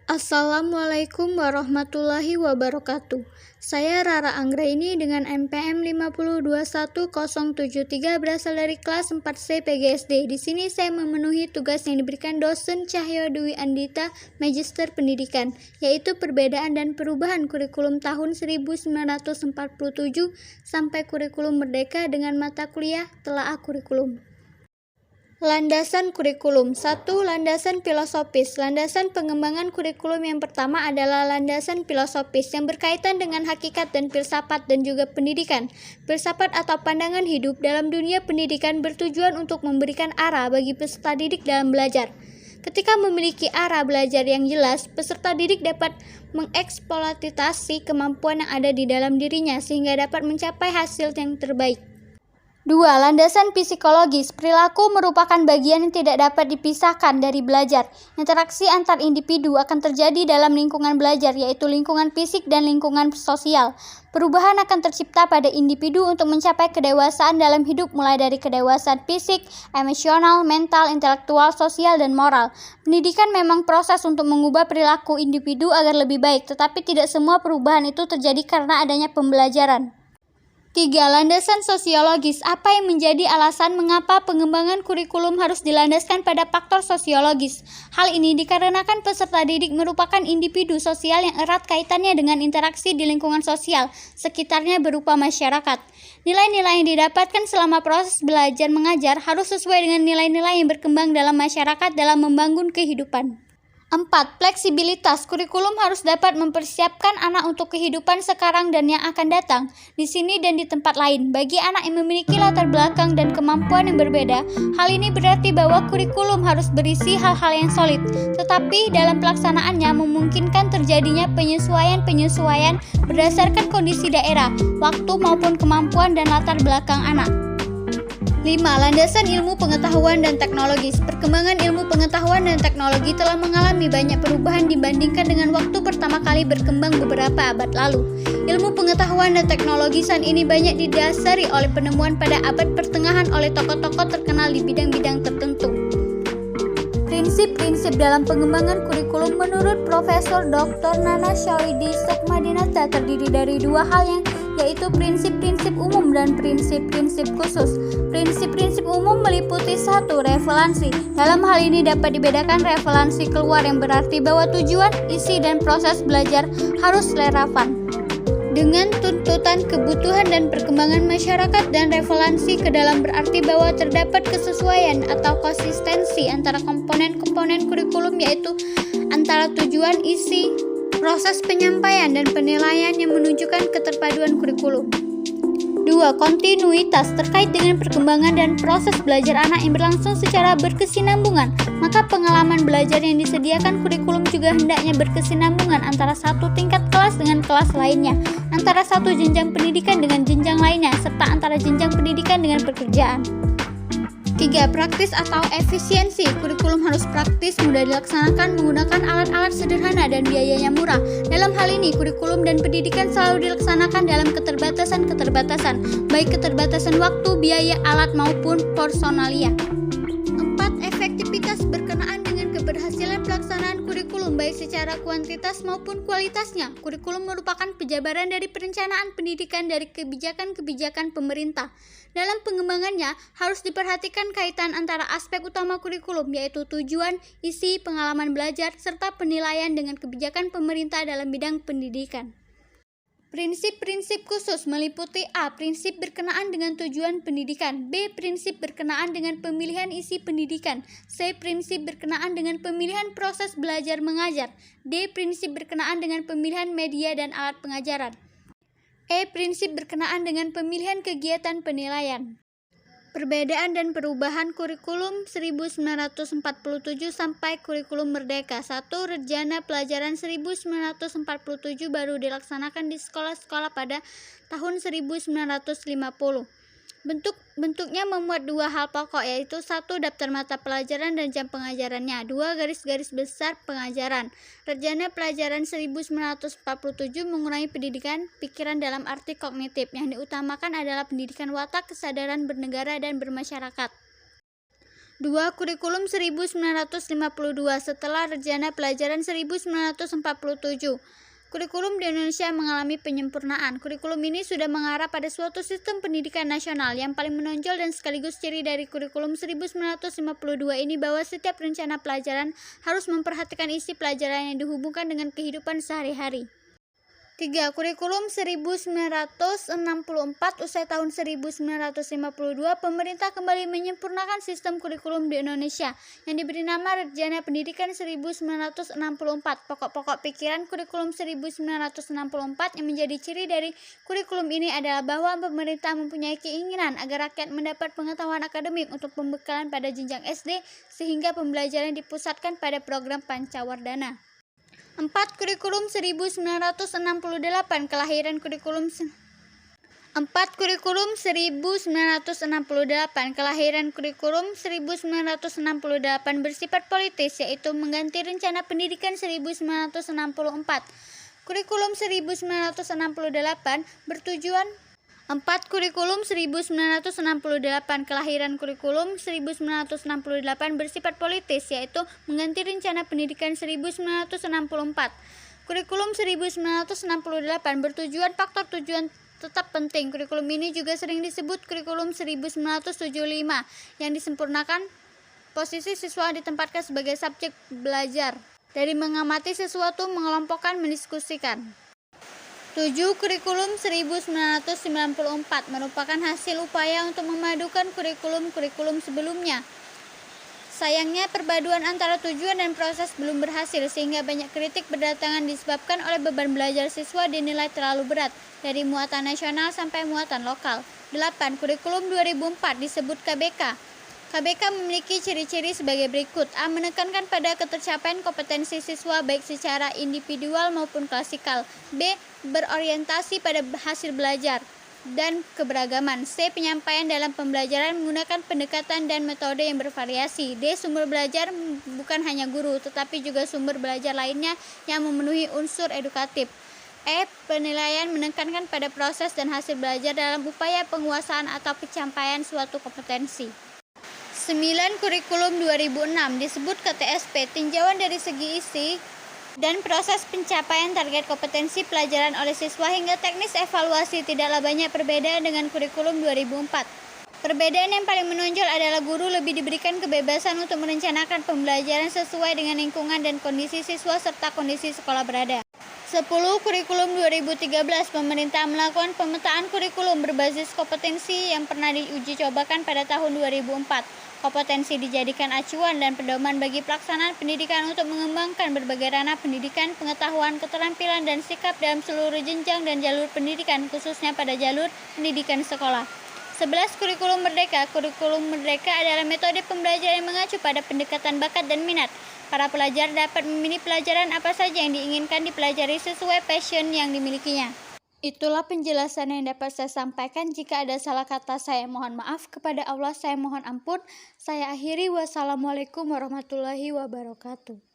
Assalamualaikum warahmatullahi wabarakatuh. Saya Rara Anggraini dengan NPM 5021073 berasal dari kelas 4C PGSD. Di sini saya memenuhi tugas yang diberikan dosen Cahyo Dwi Andita, Magister Pendidikan, yaitu perbedaan dan perubahan kurikulum tahun 1947 sampai kurikulum merdeka dengan mata kuliah telaah kurikulum. Landasan kurikulum. 1. Landasan filosofis. Landasan pengembangan kurikulum yang pertama adalah landasan filosofis yang berkaitan dengan hakikat dan filsafat dan juga pendidikan. Filsafat atau pandangan hidup dalam dunia pendidikan bertujuan untuk memberikan arah bagi peserta didik dalam belajar. Ketika memiliki arah belajar yang jelas, peserta didik dapat mengeksploitasi kemampuan yang ada di dalam dirinya sehingga dapat mencapai hasil yang terbaik. 2. Landasan psikologis. Perilaku merupakan bagian yang tidak dapat dipisahkan dari belajar. Interaksi antar individu akan terjadi dalam lingkungan belajar, yaitu lingkungan fisik dan lingkungan sosial. Perubahan akan tercipta pada individu untuk mencapai kedewasaan dalam hidup, mulai dari kedewasaan fisik, emosional, mental, intelektual, sosial, dan moral. Pendidikan memang proses untuk mengubah perilaku individu agar lebih baik, tetapi tidak semua perubahan itu terjadi karena adanya pembelajaran. 3. Landasan sosiologis. Apa yang menjadi alasan mengapa pengembangan kurikulum harus dilandaskan pada faktor sosiologis? Hal ini dikarenakan peserta didik merupakan individu sosial yang erat kaitannya dengan interaksi di lingkungan sosial sekitarnya berupa masyarakat. Nilai-nilai yang didapatkan selama proses belajar mengajar harus sesuai dengan nilai-nilai yang berkembang dalam masyarakat dalam membangun kehidupan. 4. Fleksibilitas. Kurikulum harus dapat mempersiapkan anak untuk kehidupan sekarang dan yang akan datang, di sini dan di tempat lain. Bagi anak yang memiliki latar belakang dan kemampuan yang berbeda, hal ini berarti bahwa kurikulum harus berisi hal-hal yang solid, tetapi dalam pelaksanaannya memungkinkan terjadinya penyesuaian-penyesuaian berdasarkan kondisi daerah, waktu maupun kemampuan dan latar belakang anak. 5. Landasan ilmu pengetahuan dan teknologis. Perkembangan ilmu pengetahuan dan teknologi telah mengalami banyak perubahan dibandingkan dengan waktu pertama kali berkembang beberapa abad lalu. Ilmu pengetahuan dan teknologi saat ini banyak didasari oleh penemuan pada abad pertengahan oleh tokoh-tokoh terkenal di bidang-bidang tertentu. Prinsip-prinsip dalam pengembangan kurikulum menurut Profesor Dr. Nana Syawidi Sukmadinata terdiri dari dua hal yaitu prinsip-prinsip umum dan prinsip-prinsip khusus. Prinsip-prinsip umum meliputi 1. Referensi. Dalam hal ini dapat dibedakan referensi keluar yang berarti bahwa tujuan, isi, dan proses belajar harus relevan dengan tuntutan kebutuhan dan perkembangan masyarakat, dan referensi ke dalam berarti bahwa terdapat kesesuaian atau konsistensi antara komponen-komponen kurikulum, yaitu antara tujuan, isi, proses penyampaian, dan penilaian yang menunjukkan keterpaduan kurikulum. 2. Kontinuitas. Terkait dengan perkembangan dan proses belajar anak yang berlangsung secara berkesinambungan, maka pengalaman belajar yang disediakan kurikulum juga hendaknya berkesinambungan antara satu tingkat kelas dengan kelas lainnya, antara satu jenjang pendidikan dengan jenjang lainnya, serta antara jenjang pendidikan dengan pekerjaan. 3. Praktis atau efisiensi. Kurikulum harus praktis, mudah dilaksanakan, menggunakan alat-alat sederhana dan biayanya murah. Dalam hal ini, kurikulum dan pendidikan selalu dilaksanakan dalam keterbatasan, baik keterbatasan waktu, biaya, alat maupun personalia. 4. Efektivitas berkenaan dengan keberhasilan pelaksanaan kurikulum baik secara kuantitas maupun kualitasnya. Kurikulum merupakan penjabaran dari perencanaan pendidikan dari kebijakan-kebijakan pemerintah. Dalam pengembangannya harus diperhatikan kaitan antara aspek utama kurikulum, yaitu tujuan, isi, pengalaman belajar, serta penilaian dengan kebijakan pemerintah dalam bidang pendidikan. Prinsip-prinsip khusus meliputi A. Prinsip berkenaan dengan tujuan pendidikan, B. Prinsip berkenaan dengan pemilihan isi pendidikan, C. Prinsip berkenaan dengan pemilihan proses belajar mengajar, D. Prinsip berkenaan dengan pemilihan media dan alat pengajaran, E. Prinsip berkenaan dengan pemilihan kegiatan penilaian. Perbedaan dan perubahan kurikulum 1947 sampai kurikulum merdeka. 1. Rejana pelajaran 1947 baru dilaksanakan di sekolah-sekolah pada tahun 1950. Bentuknya memuat dua hal pokok, yaitu 1. Daftar mata pelajaran dan jam pengajarannya, 2. Garis-garis besar pengajaran. Rejana pelajaran 1947 mengurangi pendidikan pikiran dalam arti kognitif. Yang diutamakan adalah pendidikan watak, kesadaran bernegara dan bermasyarakat. 2. Kurikulum 1952 setelah Rencana Pelajaran 1947. Kurikulum di Indonesia mengalami penyempurnaan. Kurikulum ini sudah mengarah pada suatu sistem pendidikan nasional. Yang paling menonjol dan sekaligus ciri dari kurikulum 1952 ini bahwa setiap rencana pelajaran harus memperhatikan isi pelajaran yang dihubungkan dengan kehidupan sehari-hari. 3. Kurikulum 1964 usai tahun 1952, pemerintah kembali menyempurnakan sistem kurikulum di Indonesia yang diberi nama Rencana Pendidikan 1964. Pokok-pokok pikiran kurikulum 1964 yang menjadi ciri dari kurikulum ini adalah bahwa pemerintah mempunyai keinginan agar rakyat mendapat pengetahuan akademik untuk pembekalan pada jenjang SD sehingga pembelajaran dipusatkan pada program Pancawardhana. 4. Kurikulum 1968 kelahiran kurikulum 4. Kurikulum 1968 kelahiran kurikulum 1968 bersifat politis, yaitu mengganti Rencana Pendidikan 1964. Kurikulum 1968 bertujuan 4. Kurikulum 1968 kelahiran kurikulum 1968 bersifat politis, yaitu mengganti Rencana Pendidikan 1964. Kurikulum 1968 bertujuan faktor tujuan tetap penting. Kurikulum ini juga sering disebut kurikulum 1975 yang disempurnakan posisi siswa ditempatkan sebagai subjek belajar. Dari mengamati sesuatu, mengelompokkan, mendiskusikan. 7. Kurikulum 1994 merupakan hasil upaya untuk memadukan kurikulum-kurikulum sebelumnya. Sayangnya perpaduan antara tujuan dan proses belum berhasil sehingga banyak kritik berdatangan disebabkan oleh beban belajar siswa dinilai terlalu berat dari muatan nasional sampai muatan lokal. 8. Kurikulum 2004 disebut KBK. KBK memiliki ciri-ciri sebagai berikut. A. Menekankan pada ketercapaian kompetensi siswa baik secara individual maupun klasikal. B. Berorientasi pada hasil belajar dan keberagaman. C. Penyampaian dalam pembelajaran menggunakan pendekatan dan metode yang bervariasi. D. Sumber belajar bukan hanya guru, tetapi juga sumber belajar lainnya yang memenuhi unsur edukatif. E. Penilaian menekankan pada proses dan hasil belajar dalam upaya penguasaan atau pencapaian suatu kompetensi. 9. Kurikulum 2006 disebut KTSP, tinjauan dari segi isi dan proses pencapaian target kompetensi pelajaran oleh siswa hingga teknis evaluasi tidaklah banyak perbedaan dengan kurikulum 2004. Perbedaan yang paling menonjol adalah guru lebih diberikan kebebasan untuk merencanakan pembelajaran sesuai dengan lingkungan dan kondisi siswa serta kondisi sekolah berada. 10. Kurikulum 2013 pemerintah melakukan pemetaan kurikulum berbasis kompetensi yang pernah diuji cobakan pada tahun 2004. Kompetensi dijadikan acuan dan pedoman bagi pelaksanaan pendidikan untuk mengembangkan berbagai ranah pendidikan, pengetahuan, keterampilan, dan sikap dalam seluruh jenjang dan jalur pendidikan, khususnya pada jalur pendidikan sekolah. 11. Kurikulum Merdeka. Kurikulum Merdeka adalah metode pembelajaran yang mengacu pada pendekatan bakat dan minat. Para pelajar dapat memilih pelajaran apa saja yang diinginkan dipelajari sesuai passion yang dimilikinya. Itulah penjelasan yang dapat saya sampaikan. Jika ada salah kata, saya mohon maaf. Kepada Allah saya mohon ampun. Saya akhiri. Wassalamualaikum warahmatullahi wabarakatuh.